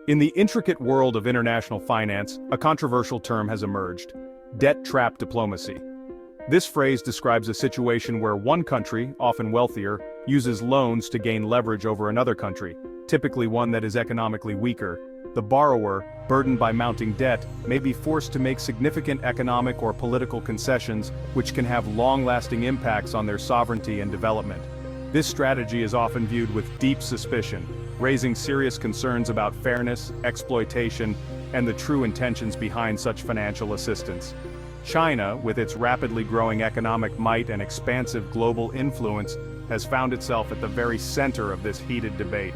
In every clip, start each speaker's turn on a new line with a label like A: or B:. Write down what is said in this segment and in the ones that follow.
A: In the intricate world of international finance, a controversial term has emerged: debt trap diplomacy. This phrase describes a situation where one country, often wealthier, uses loans to gain leverage over another country, typically one that is economically weaker. The borrower, burdened by mounting debt, may be forced to make significant economic or political concessions, which can have long-lasting impacts on their sovereignty and development. This strategy is often viewed with deep suspicion, raising serious concerns about fairness, exploitation, and the true intentions behind such financial assistance. China, with its rapidly growing economic might and expansive global influence, has found itself at the very center of this heated debate.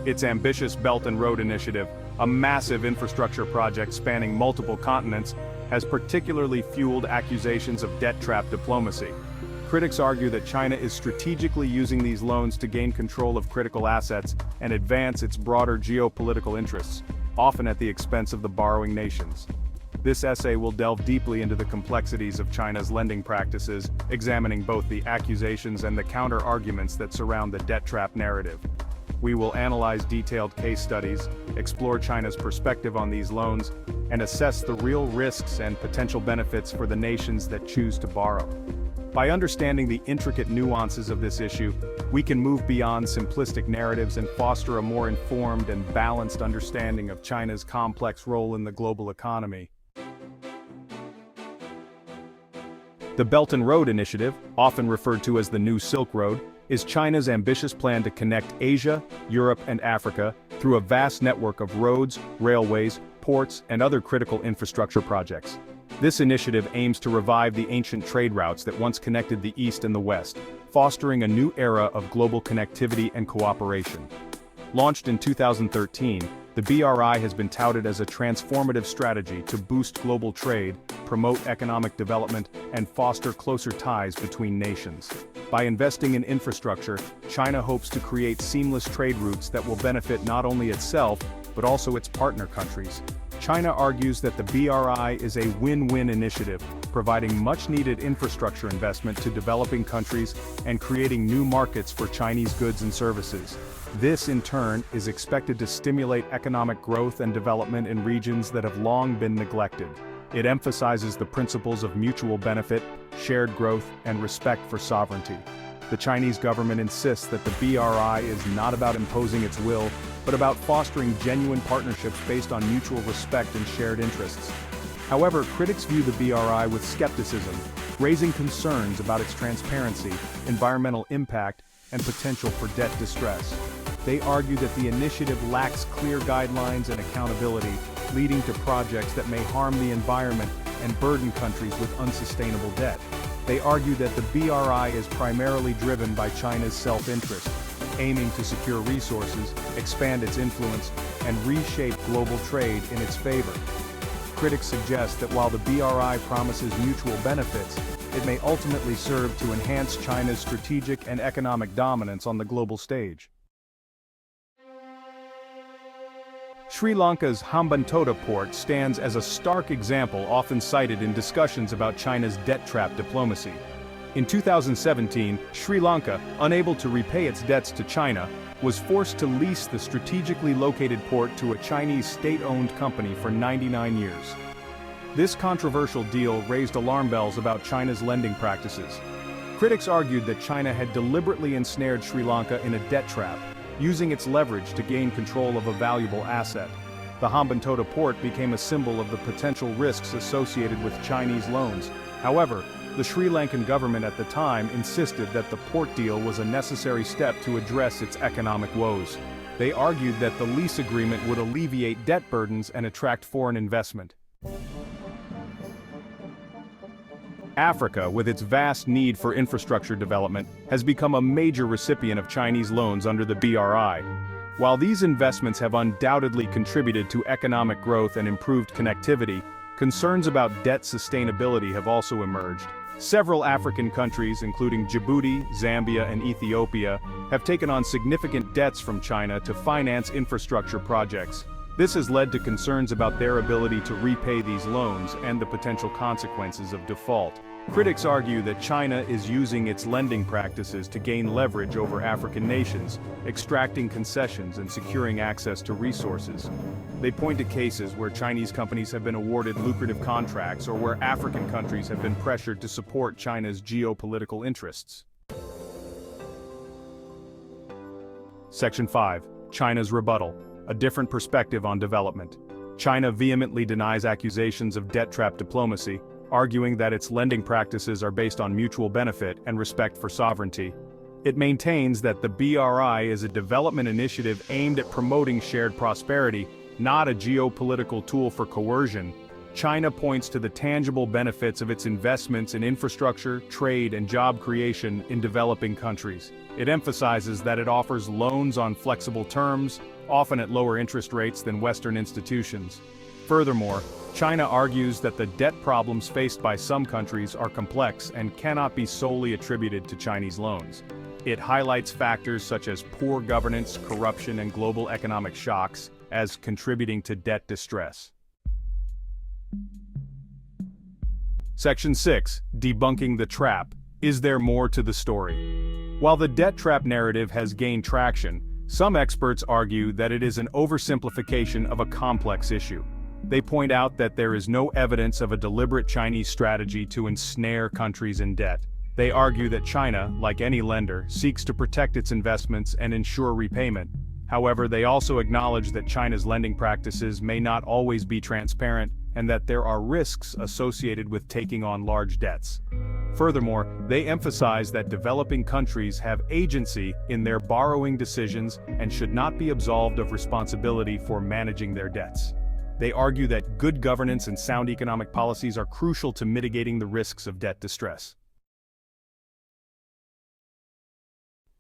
A: Its ambitious Belt and Road Initiative, a massive infrastructure project spanning multiple continents, has particularly fueled accusations of debt trap diplomacy. Critics argue that China is strategically using these loans to gain control of critical assets and advance its broader geopolitical interests, often at the expense of the borrowing nations. This essay will delve deeply into the complexities of China's lending practices, examining both the accusations and the counter-arguments that surround the debt trap narrative. We will analyze detailed case studies, explore China's perspective on these loans, and assess the real risks and potential benefits for the nations that choose to borrow. By understanding the intricate nuances of this issue, we can move beyond simplistic narratives and foster a more informed and balanced understanding of China's complex role in the global economy. The Belt and Road Initiative, often referred to as the New Silk Road, is China's ambitious plan to connect Asia, Europe, and Africa through a vast network of roads, railways, ports, and other critical infrastructure projects. This initiative aims to revive the ancient trade routes that once connected the East and the West, fostering a new era of global connectivity and cooperation. Launched in 2013, the BRI has been touted as a transformative strategy to boost global trade, promote economic development, and foster closer ties between nations. By investing in infrastructure, China hopes to create seamless trade routes that will benefit not only itself, but also its partner countries. China argues that the BRI is a win-win initiative, providing much-needed infrastructure investment to developing countries and creating new markets for Chinese goods and services. This, in turn, is expected to stimulate economic growth and development in regions that have long been neglected. It emphasizes the principles of mutual benefit, shared growth, and respect for sovereignty. The Chinese government insists that the BRI is not about imposing its will, but about fostering genuine partnerships based on mutual respect and shared interests. However, critics view the BRI with skepticism, raising concerns about its transparency, environmental impact, and potential for debt distress. They argue that the initiative lacks clear guidelines and accountability, leading to projects that may harm the environment and burden countries with unsustainable debt. They argue that the BRI is primarily driven by China's self-interest, aiming to secure resources, expand its influence, and reshape global trade in its favor. Critics suggest that while the BRI promises mutual benefits, it may ultimately serve to enhance China's strategic and economic dominance on the global stage. Sri Lanka's Hambantota port stands as a stark example often cited in discussions about China's debt trap diplomacy. In 2017, Sri Lanka, unable to repay its debts to China, was forced to lease the strategically located port to a Chinese state-owned company for 99 years. This controversial deal raised alarm bells about China's lending practices. Critics argued that China had deliberately ensnared Sri Lanka in a debt trap, using its leverage to gain control of a valuable asset. The Hambantota port became a symbol of the potential risks associated with Chinese loans. However, the Sri Lankan government at the time insisted that the port deal was a necessary step to address its economic woes. They argued that the lease agreement would alleviate debt burdens and attract foreign investment. Africa, with its vast need for infrastructure development, has become a major recipient of Chinese loans under the BRI. While these investments have undoubtedly contributed to economic growth and improved connectivity, concerns about debt sustainability have also emerged. Several African countries, including Djibouti, Zambia, and Ethiopia, have taken on significant debts from China to finance infrastructure projects. This has led to concerns about their ability to repay these loans and the potential consequences of default. Critics argue that China is using its lending practices to gain leverage over African nations, extracting concessions and securing access to resources. They point to cases where Chinese companies have been awarded lucrative contracts or where African countries have been pressured to support China's geopolitical interests. Section 5. China's rebuttal. A different perspective on development. China vehemently denies accusations of debt trap diplomacy, arguing that its lending practices are based on mutual benefit and respect for sovereignty. It maintains that the BRI is a development initiative aimed at promoting shared prosperity, not a geopolitical tool for coercion. China points to the tangible benefits of its investments in infrastructure, trade, and job creation in developing countries. It emphasizes that it offers loans on flexible terms, often at lower interest rates than Western institutions. Furthermore, China argues that the debt problems faced by some countries are complex and cannot be solely attributed to Chinese loans. It highlights factors such as poor governance, corruption, and global economic shocks as contributing to debt distress. Section 6. Debunking the trap. Is there more to the story? While the debt trap narrative has gained traction, some experts argue that it is an oversimplification of a complex issue. They point out that there is no evidence of a deliberate Chinese strategy to ensnare countries in debt. They argue that China, like any lender, seeks to protect its investments and ensure repayment. However, they also acknowledge that China's lending practices may not always be transparent and that there are risks associated with taking on large debts. Furthermore, they emphasize that developing countries have agency in their borrowing decisions and should not be absolved of responsibility for managing their debts. They argue that good governance and sound economic policies are crucial to mitigating the risks of debt distress.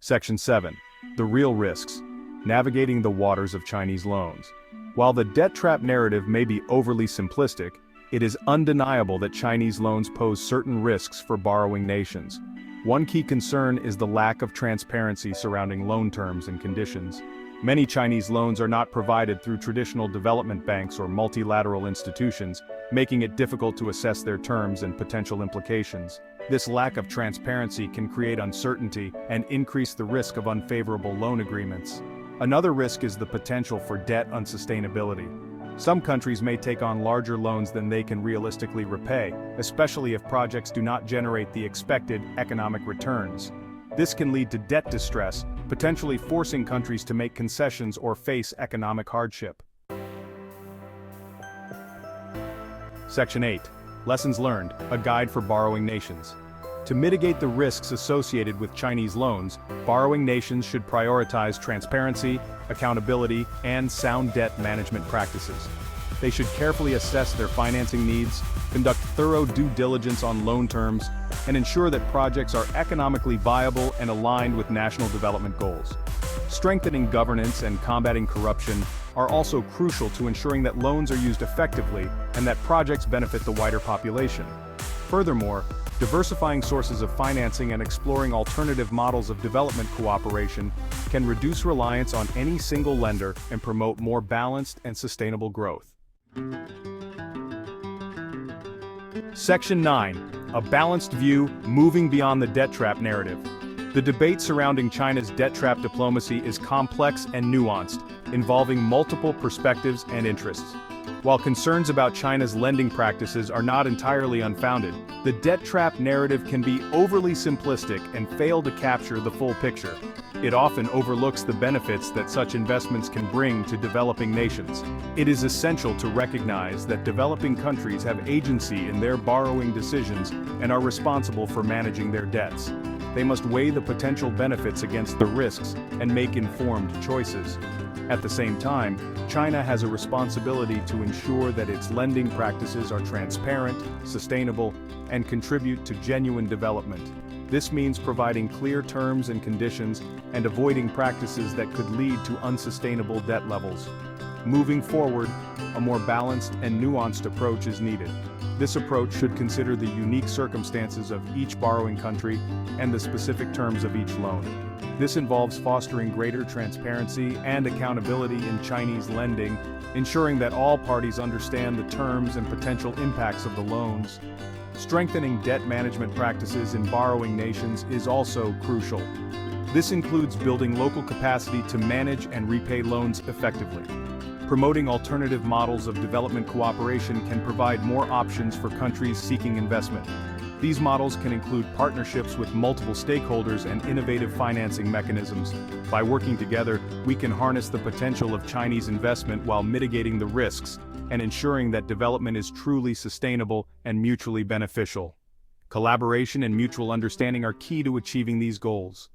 A: Section 7. The real risks. Navigating the waters of Chinese loans. While the debt trap narrative may be overly simplistic, it is undeniable that Chinese loans pose certain risks for borrowing nations. One key concern is the lack of transparency surrounding loan terms and conditions. Many Chinese loans are not provided through traditional development banks or multilateral institutions, making it difficult to assess their terms and potential implications. This lack of transparency can create uncertainty and increase the risk of unfavorable loan agreements. Another risk is the potential for debt unsustainability. Some countries may take on larger loans than they can realistically repay, especially if projects do not generate the expected economic returns. This can lead to debt distress, potentially forcing countries to make concessions or face economic hardship. Section 8. Lessons learned, a guide for borrowing nations. To mitigate the risks associated with Chinese loans, borrowing nations should prioritize transparency, accountability, and sound debt management practices. They should carefully assess their financing needs, conduct thorough due diligence on loan terms, and ensure that projects are economically viable and aligned with national development goals. Strengthening governance and combating corruption are also crucial to ensuring that loans are used effectively and that projects benefit the wider population. Furthermore, diversifying sources of financing and exploring alternative models of development cooperation can reduce reliance on any single lender and promote more balanced and sustainable growth. Section 9. A balanced view, moving beyond the debt trap narrative. The debate surrounding China's debt trap diplomacy is complex and nuanced, involving multiple perspectives and interests. While concerns about China's lending practices are not entirely unfounded, the debt trap narrative can be overly simplistic and fail to capture the full picture. It often overlooks the benefits that such investments can bring to developing nations. It is essential to recognize that developing countries have agency in their borrowing decisions and are responsible for managing their debts. They must weigh the potential benefits against the risks and make informed choices. At the same time, China has a responsibility to ensure that its lending practices are transparent, sustainable, and contribute to genuine development. This means providing clear terms and conditions and avoiding practices that could lead to unsustainable debt levels. Moving forward, a more balanced and nuanced approach is needed. This approach should consider the unique circumstances of each borrowing country and the specific terms of each loan. This involves fostering greater transparency and accountability in Chinese lending, ensuring that all parties understand the terms and potential impacts of the loans. Strengthening debt management practices in borrowing nations is also crucial. This includes building local capacity to manage and repay loans effectively. Promoting alternative models of development cooperation can provide more options for countries seeking investment. These models can include partnerships with multiple stakeholders and innovative financing mechanisms. By working together, we can harness the potential of Chinese investment while mitigating the risks and ensuring that development is truly sustainable and mutually beneficial. Collaboration and mutual understanding are key to achieving these goals.